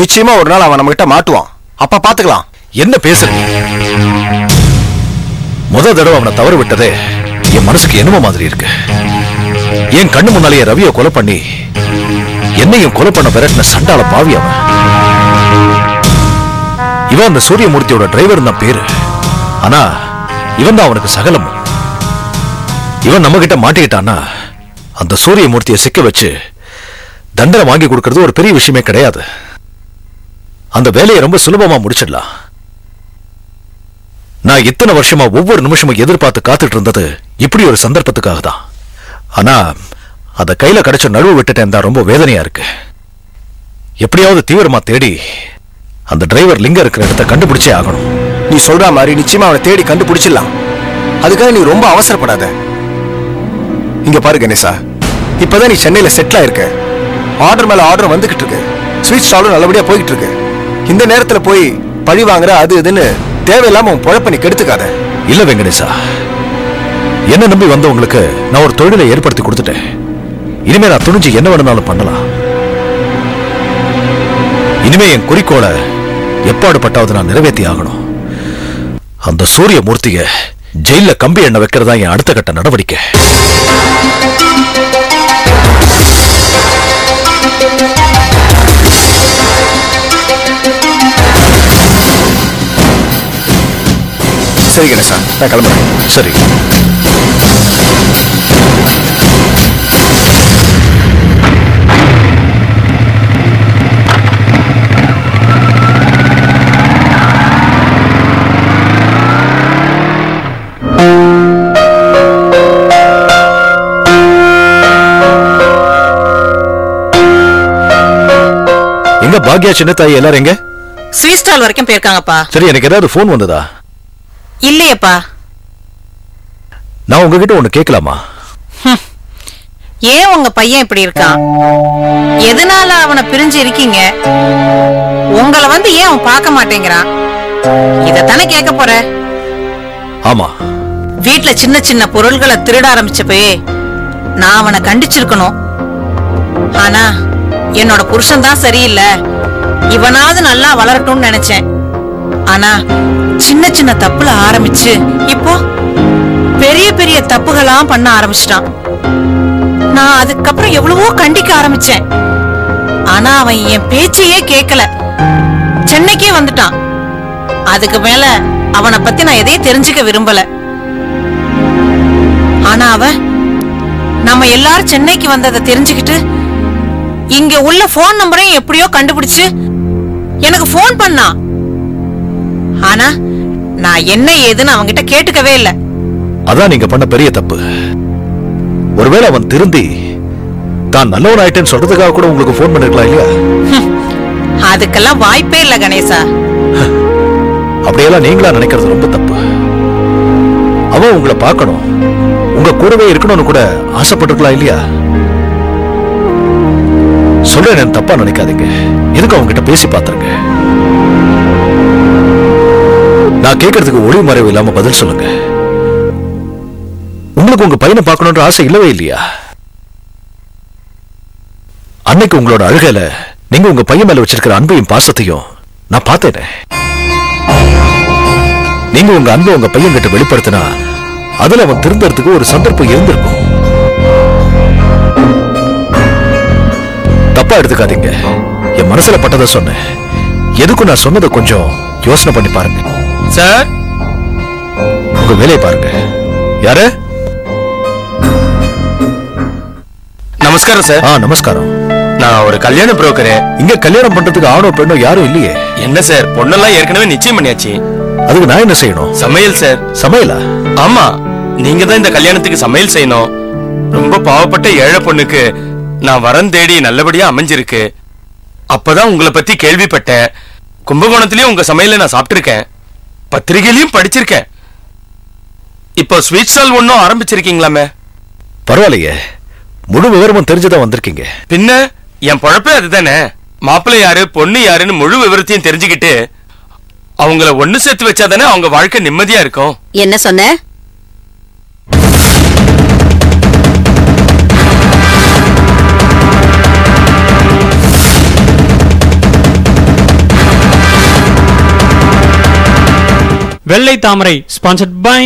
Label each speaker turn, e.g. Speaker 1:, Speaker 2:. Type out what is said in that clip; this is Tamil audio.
Speaker 1: நிச்சயமா ஒரு நாள் அவன் நம்ம கிட்ட மாட்டுவான். அப்ப பாத்துக்கலாம்.
Speaker 2: என்ன பேசுறீங்க? முத தடவை அவனை தவறு விட்டதே என் மனசுக்கு என்னமோ மாதிரி இருக்கு. என் கண்ணு முன்னாலேயே ரவியை கொலை பண்ணி என்னையும் கொலை பண்ண விரட்டின சண்டால பாவி அவன். இவன் அந்த சூரியமூர்த்தியோட டிரைவர் தான் பேரு. ஆனா இவன் தான் அவனுக்கு சகலமும். இவன் நம்ம கிட்ட மாட்டிக்கிட்டான்னா அந்த சூரியமூர்த்தியை சிக்க வச்சு தண்டனை வாங்கி கொடுக்கறது ஒரு பெரிய விஷயமே கிடையாது. அந்த வேலையை ரொம்ப சுலபமா முடிச்சிடலாம். நான் இத்தனை வருஷமா ஒவ்வொரு நிமிஷமும் எதிர்பார்த்து காத்துட்டு இருந்தது இப்படி ஒரு சந்தர்ப்பத்துக்காக தான். ஆனா அத கையில கிடைச்ச நழுவு விட்டுட்டேன் தான் ரொம்ப வேதனையா இருக்கு. எப்படியாவது தீவிரமா தேடி அந்த டிரைவர் லிங்கம் இருக்கிற இடத்த கண்டுபிடிச்சே ஆகணும்.
Speaker 1: நீ சொல்ற மாதிரி நிச்சயமா அவனை தேடி கண்டுபிடிச்சிடலாம். அதுக்காக நீ ரொம்ப அவசரப்படாத. இங்க பாரு கணேசா, இப்பதான் நீ சென்னையில செட்டில் ஆயிருக்க. ஆர்டர் மேல ஆர்டர் வந்துகிட்டு இருக்கு. ஸ்வீட் ஸ்டாலும் நல்லபடியா போயிட்டு இருக்கு. இந்த நேரத்துல போய் பழி வாங்குற அது இதுன்னு தேவையில்லாம உன் பொழப்ப நீ கெடுத்துக்காத.
Speaker 2: இல்ல வெங்கடேசா, என்ன நம்பி வந்தவங்களுக்கு நான் ஒரு தொழிலை ஏற்படுத்தி கொடுத்துட்டேன். இனிமே நான் துணிஞ்சு என்ன வேணும்னாலும் பண்ணலாம். இனிமே என் குறிக்கோளை எப்பாடுபட்டாவது நான் நிறைவேற்றி ஆகணும். அந்த சூரிய மூர்த்திய ஜெயில கம்பி எண்ணெய் வைக்கிறதா என் அடுத்த கட்ட நடவடிக்கை.
Speaker 1: சரி கணேசா, நான் கிளம்புறேன்.
Speaker 2: சரி. எங்க பாக்யா சின்ன தாய் எல்லாரும் எங்க?
Speaker 3: ஸ்வீட் ஸ்டால் வரைக்கும் போயிருக்காங்கப்பா.
Speaker 2: சரி, எனக்கு ஏதாவது போன் வந்ததா?
Speaker 3: இல்லையப்பா.
Speaker 2: நான் உங்ககிட்ட ஒண்ணு கேட்கலாமா?
Speaker 3: ஏன் உங்க பையன் இப்படி இருக்கான்? எதனால அவனை பிரிஞ்சு இருக்கீங்க? உங்களை வந்து ஏன் அவன் பார்க்க மாட்டேங்கிறான்? இதத்தானே கேட்க போற?
Speaker 2: ஆமா.
Speaker 3: வீட்டுல சின்ன சின்ன பொருள்களை திருட ஆரம்பிச்சப்பயே நான் அவனை கண்டிச்சிருக்கணும். ஆனா என்னோட புருஷன் தான் சரியில்லை, இவனாவது நல்லா வளரட்டும்னு நினைச்சேன். ஆனா சின்ன சின்ன தப்புல ஆரம்பிச்சு இப்போ பெரிய பெரிய தப்புகளாம் பண்ண ஆரம்பிச்சிட்டான். நான் அதுக்கப்புறம் எவ்வளவோ கண்டிக்க ஆரம்பிச்சேன். ஆனா அவன் என் பேச்சையே கேட்கல. சென்னைக்கே வந்துட்டான். அதுக்கு மேல அவனை பத்தி நான் எதையும் தெரிஞ்சுக்க விரும்பல. ஆனா அவன் நம்ம எல்லாரும் சென்னைக்கு வந்ததை தெரிஞ்சுக்கிட்டு இங்க உள்ள போன் நம்பரையும் எப்படியோ கண்டுபிடிச்சு எனக்கு போன் பண்ணான். ஆனா நான் என்ன ஏதுன்னு அவன்கிட்ட கேட்டுக்கவே இல்லை.
Speaker 2: அதான் நீங்க பண்ண பெரிய தப்பு. ஒருவேளை அவன் திருந்தி தான் நல்லவன் ஆயிட்டேன்னு சொல்றதுக்காக கூட உங்களுக்கு போன் பண்ணிருக்கலாம் இல்லையா?
Speaker 3: அதுக்கெல்லாம் வாய்ப்பே இல்ல கணேசா.
Speaker 2: அப்படியெல்லாம் நீங்களா நினைக்கிறது ரொம்ப தப்பு. அவன் உங்களை பார்க்கணும், உங்க கூடவே இருக்கணும்னு கூட ஆசைப்பட்டிருக்கலாம் இல்லையா? சொல்றேன், தப்பா நினைக்காதீங்க. எதுக்கு அவங்க கிட்ட பேசி பாத்துருங்க. நான் கேட்கறதுக்கு ஒளிவு மறைவு இல்லாம பதில் சொல்லுங்க. உங்களுக்கு உங்க பையனை பார்க்கணுன்ற ஆசை இல்லவே இல்லையா? அன்னைக்கு உங்களோட அழுகையில நீங்க உங்க பையன் மேல வச்சிருக்கிற அன்பையும் பாசத்தையும் நான் பார்த்தேன். நீங்க உங்க அன்பை உங்க பையன் கிட்ட வெளிப்படுத்தினா அதுல அவன் திருந்தறதுக்கு ஒரு சந்தர்ப்பம் இருந்திருக்கும். தப்பா எடுத்துக்காதீங்க. என் மனசுல பட்டதை சொன்னேன். எதுக்கும் நான் சொன்னதை கொஞ்சம் யோசனை பண்ணி பாருங்க.
Speaker 4: சார்,
Speaker 2: உங்க வேலையை பாருங்க. யாரு?
Speaker 4: நமஸ்காரம் சார்.
Speaker 2: நமஸ்காரம்.
Speaker 4: நான் ஒரு கல்யாண புரோக்கரு.
Speaker 2: இங்க கல்யாணம் பண்றதுக்கு ஆணோ பெண்ணோ யாரும் இல்லையே.
Speaker 4: என்ன சார், பொண்ணெல்லாம் ஏற்கனவே நிச்சயம் பண்ணியாச்சு.
Speaker 2: அதுக்கு நான் என்ன செய்யணும்?
Speaker 4: சமையல் சார்.
Speaker 2: சமையலா?
Speaker 4: ஆமா, நீங்க தான் இந்த கல்யாணத்துக்கு சமையல் செய்யணும். ரொம்ப பாவப்பட்ட ஏழை பொண்ணுக்கு நான் வரன் தேடி நல்லபடியா அமைஞ்சிருக்கு. அப்பதான் உங்களை பத்தி கேள்விப்பட்டேன். கும்பகோணத்திலயும் உங்க சமையல நான் சாப்பிட்டிருக்கேன், பத்திரிகையிலயும் படிச்சிருக்கேன். இப்போ ஸ்வீட் ஸ்டால் ஒன்னும் ஆரம்பிச்சிருக்கீங்களாமே?
Speaker 2: பரவாயில்லையே, முழு விவரமும் தெரிஞ்சுதான் வந்திருக்கீங்க.
Speaker 4: பின்ன என் பொழப்பே அதுதானே. மாப்பிள்ளை யாரு பொண்ணு யாருன்னு முழு விவரத்தையும் தெரிஞ்சுக்கிட்டு அவங்கள ஒண்ணு சேர்த்து வச்சாதானே அவங்க வாழ்க்கை நிம்மதியா இருக்கும்.
Speaker 3: என்ன சொன்ன?
Speaker 5: வெள்ளை தாமரை ஸ்பான்சர்ட் பை